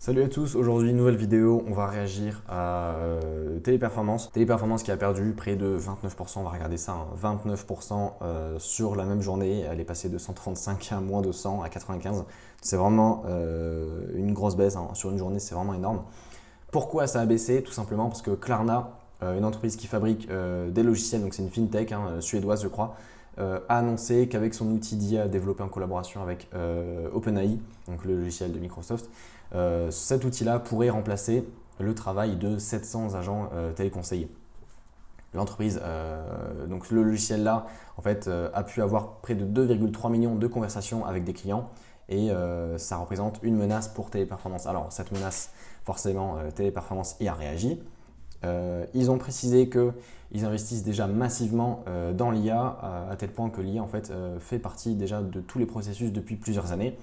Salut à tous, aujourd'hui nouvelle vidéo, on va réagir à Téléperformance. Téléperformance qui a perdu près de 29%, on va regarder ça, hein, 29% sur la même journée, elle est passée de 135 à moins de 100 à 95. C'est vraiment une grosse baisse, hein, sur une journée, c'est vraiment énorme. Pourquoi ça a baissé? Tout simplement parce que Klarna, une entreprise qui fabrique des logiciels, donc c'est une fintech suédoise je crois, a annoncé qu'avec son outil d'IA développé en collaboration avec OpenAI, donc le logiciel de Microsoft, cet outil-là pourrait remplacer le travail de 700 agents téléconseillers. L'entreprise, donc le logiciel-là, en fait, a pu avoir près de 2,3 millions de conversations avec des clients et ça représente une menace pour Téléperformance. Alors, cette menace, forcément, Téléperformance y a réagi. Ils ont précisé qu'ils investissent déjà massivement dans l'IA, à tel point que l'IA en fait, fait partie déjà de tous les processus depuis plusieurs années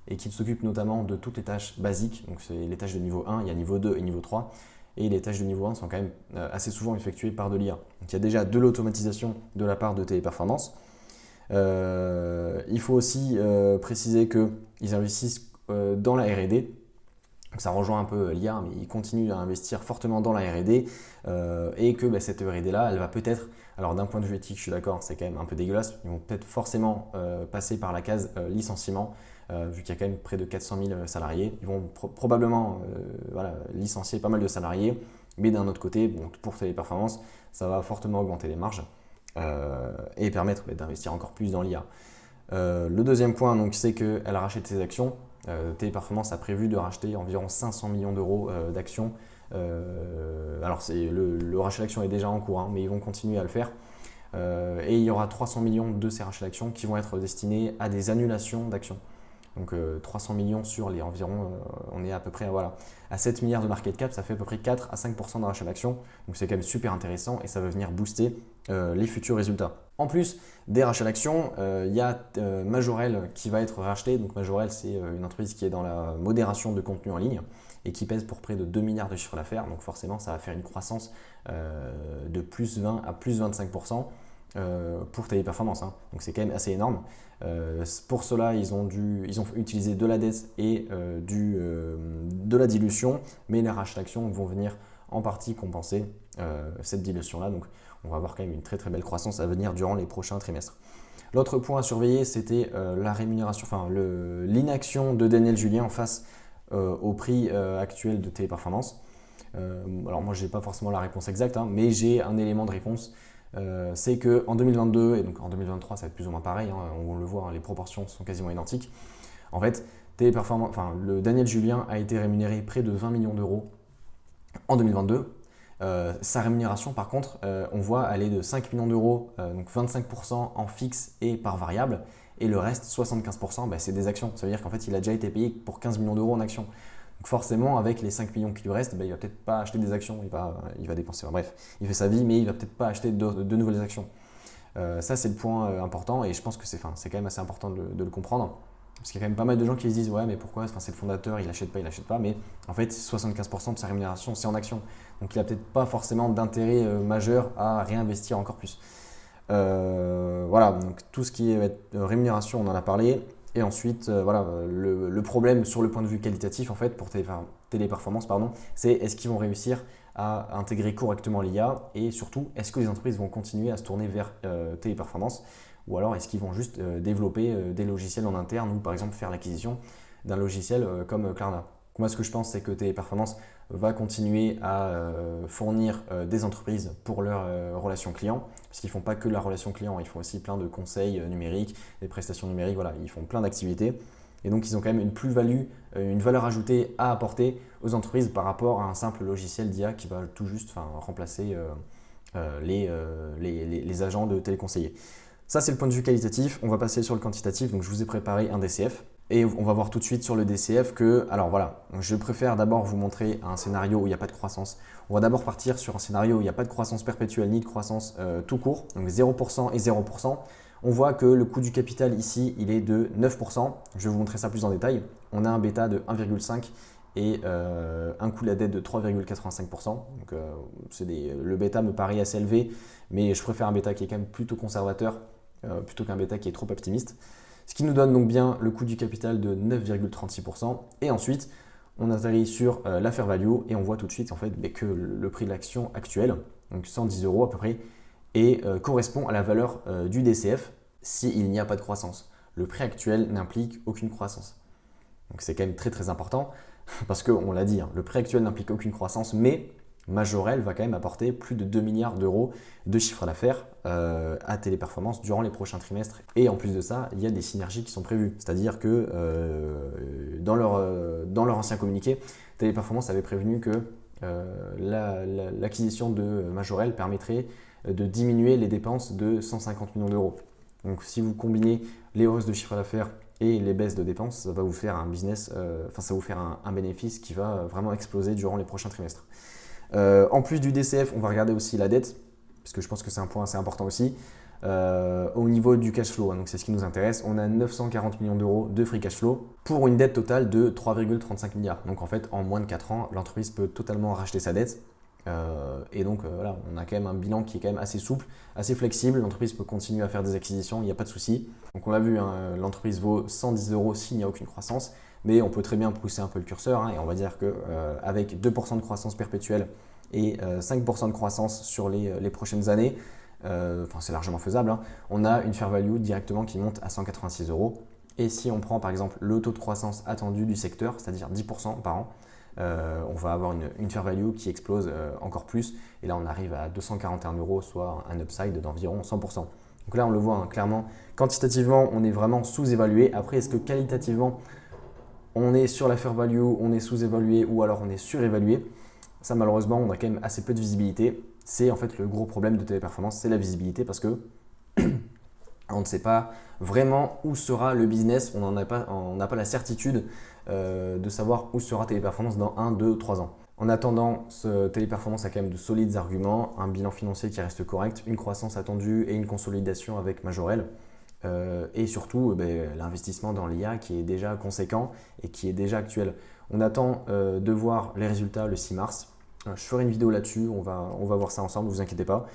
et qu'ils s'occupent notamment de toutes les tâches basiques. Donc c'est les tâches de niveau 1, il y a niveau 2 et niveau 3. Et les tâches de niveau 1 sont quand même assez souvent effectuées par de l'IA. Donc il y a déjà de l'automatisation de la part de Téléperformance. Il faut aussi préciser qu'ils investissent dans la R&D. Donc ça rejoint un peu l'IA, mais ils continuent à investir fortement dans la R&D et que cette R&D-là, elle va peut-être, alors d'un point de vue éthique, je suis d'accord, c'est quand même un peu dégueulasse, ils vont peut-être forcément passer par la case licenciement, vu qu'il y a quand même près de 400 000 salariés. Ils vont probablement licencier pas mal de salariés, mais d'un autre côté, bon, pour Téléperformance, ça va fortement augmenter les marges et permettre d'investir encore plus dans l'IA. Le deuxième point, c'est qu'elle rachète ses actions. Téléperformance a prévu de racheter environ 500 millions d'euros d'actions. Alors le rachat d'actions est déjà en cours, hein, mais ils vont continuer à le faire. Et il y aura 300 millions de ces rachats d'actions qui vont être destinés à des annulations d'actions. Donc 300 millions sur les environ, on est à peu près à 7 milliards de market cap, ça fait à peu près 4 à 5% de rachat d'actions. Donc c'est quand même super intéressant et ça va venir booster les futurs résultats. En plus des rachats d'actions, il y a Majorel qui va être racheté. Donc Majorel, c'est une entreprise qui est dans la modération de contenu en ligne et qui pèse pour près de 2 milliards de chiffre d'affaires. Donc forcément, ça va faire une croissance de plus 20 à plus 25%. Pour Téléperformance, hein. Donc c'est quand même assez énorme. Pour cela, ils ont utilisé de la dette et de la dilution, mais les rachats d'actions vont venir en partie compenser cette dilution-là. Donc on va avoir quand même une très très belle croissance à venir durant les prochains trimestres. L'autre point à surveiller, c'était la rémunération, l'inaction de Daniel Julien face au prix actuel de Téléperformance. Alors moi, je n'ai pas forcément la réponse exacte, hein, mais j'ai un élément de réponse. C'est qu'en 2022 et donc en 2023, ça va être plus ou moins pareil, hein, on le voit, hein, les proportions sont quasiment identiques. En fait, le Daniel Julien a été rémunéré près de 20 millions d'euros en 2022. Sa rémunération, par contre, on voit, elle est de 5 millions d'euros, donc 25% en fixe et par variable, et le reste, 75%, c'est des actions. Ça veut dire qu'en fait, il a déjà été payé pour 15 millions d'euros en actions. Donc forcément, avec les 5 millions qui lui restent, il va peut-être pas acheter des actions, il va dépenser. Bref, il fait sa vie, mais il va peut-être pas acheter de nouvelles actions. Ça, c'est le point important et je pense que c'est quand même assez important de le comprendre. Parce qu'il y a quand même pas mal de gens qui se disent ouais, mais pourquoi, c'est le fondateur, il achète pas, mais en fait 75% de sa rémunération c'est en actions. Donc il n'a peut-être pas forcément d'intérêt majeur à réinvestir encore plus. Voilà, donc tout ce qui est rémunération, on en a parlé. Et ensuite, le problème sur le point de vue qualitatif, en fait, pour Téléperformance, c'est est-ce qu'ils vont réussir à intégrer correctement l'IA et surtout, est-ce que les entreprises vont continuer à se tourner vers Téléperformance ou alors est-ce qu'ils vont juste développer des logiciels en interne ou par exemple faire l'acquisition d'un logiciel comme Klarna. Moi, ce que je pense, c'est que Téléperformance va continuer à fournir des entreprises pour leurs relations clients, parce qu'ils ne font pas que la relation client, ils font aussi plein de conseils numériques, des prestations numériques, voilà, ils font plein d'activités. Et donc, ils ont quand même une plus-value, une valeur ajoutée à apporter aux entreprises par rapport à un simple logiciel d'IA qui va tout juste remplacer les agents de téléconseillers. Ça, c'est le point de vue qualitatif. On va passer sur le quantitatif. Donc, je vous ai préparé un DCF. Et on va voir tout de suite sur le DCF que, alors voilà, je préfère d'abord vous montrer un scénario où il n'y a pas de croissance. On va d'abord partir sur un scénario où il n'y a pas de croissance perpétuelle ni de croissance tout court, donc 0% et 0%. On voit que le coût du capital ici, il est de 9%. Je vais vous montrer ça plus en détail. On a un bêta de 1,5 et un coût de la dette de 3,85%. Donc le bêta me paraît assez élevé, mais je préfère un bêta qui est quand même plutôt conservateur plutôt qu'un bêta qui est trop optimiste. Ce qui nous donne donc bien le coût du capital de 9,36%. Et ensuite, On atterrit sur la fair value et on voit tout de suite en fait que le prix de l'action actuelle, donc 110 € à peu près, et correspond à la valeur du DCF s'il n'y a pas de croissance. Le prix actuel n'implique aucune croissance. Donc c'est quand même très très important parce qu'on l'a dit, hein, le prix actuel n'implique aucune croissance, mais Majorel va quand même apporter plus de 2 milliards d'euros de chiffre d'affaires à Téléperformance durant les prochains trimestres. Et en plus de ça, il y a des synergies qui sont prévues. C'est-à-dire que dans leur ancien communiqué, Téléperformance avait prévenu que l'acquisition de Majorel permettrait de diminuer les dépenses de 150 millions d'euros. Donc si vous combinez les hausses de chiffre d'affaires et les baisses de dépenses, ça va vous faire un business, ça va vous faire un bénéfice qui va vraiment exploser durant les prochains trimestres. En plus du DCF, on va regarder aussi la dette, parce que je pense que c'est un point assez important aussi. Au niveau du cash flow, hein, donc c'est ce qui nous intéresse, on a 940 millions d'euros de free cash flow pour une dette totale de 3,35 milliards. Donc en fait, en moins de 4 ans, l'entreprise peut totalement racheter sa dette. Et donc voilà, on a quand même un bilan qui est quand même assez souple, assez flexible. L'entreprise peut continuer à faire des acquisitions, il n'y a pas de souci. Donc on l'a vu, hein, l'entreprise vaut 110 € s'il n'y a aucune croissance, mais on peut très bien pousser un peu le curseur, hein, et on va dire qu'avec 2% de croissance perpétuelle et 5% de croissance sur les prochaines années, c'est largement faisable, hein, on a une fair value directement qui monte à 186 €. Et si on prend par exemple le taux de croissance attendu du secteur, c'est-à-dire 10% par an, on va avoir une fair value qui explose encore plus. Et là, on arrive à 241 €, soit un upside d'environ 100%. Donc là, on le voit, hein, clairement, quantitativement, on est vraiment sous-évalué. Après, est-ce que qualitativement, on est sur la fair value, on est sous-évalué ou alors on est surévalué? Ça, malheureusement, on a quand même assez peu de visibilité. C'est en fait le gros problème de Téléperformance, c'est la visibilité parce que on ne sait pas vraiment où sera le business, on n'a pas la certitude de savoir où sera Téléperformance dans 1, 2, 3 ans. En attendant, Téléperformance a quand même de solides arguments, un bilan financier qui reste correct, une croissance attendue et une consolidation avec Majorel. Et surtout, l'investissement dans l'IA qui est déjà conséquent et qui est déjà actuel. On attend de voir les résultats le 6 mars. Je ferai une vidéo là-dessus, on va voir ça ensemble, ne vous inquiétez pas.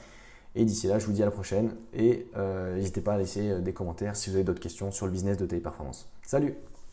Et d'ici là, je vous dis à la prochaine et n'hésitez pas à laisser des commentaires si vous avez d'autres questions sur le business de Téléperformance. Salut!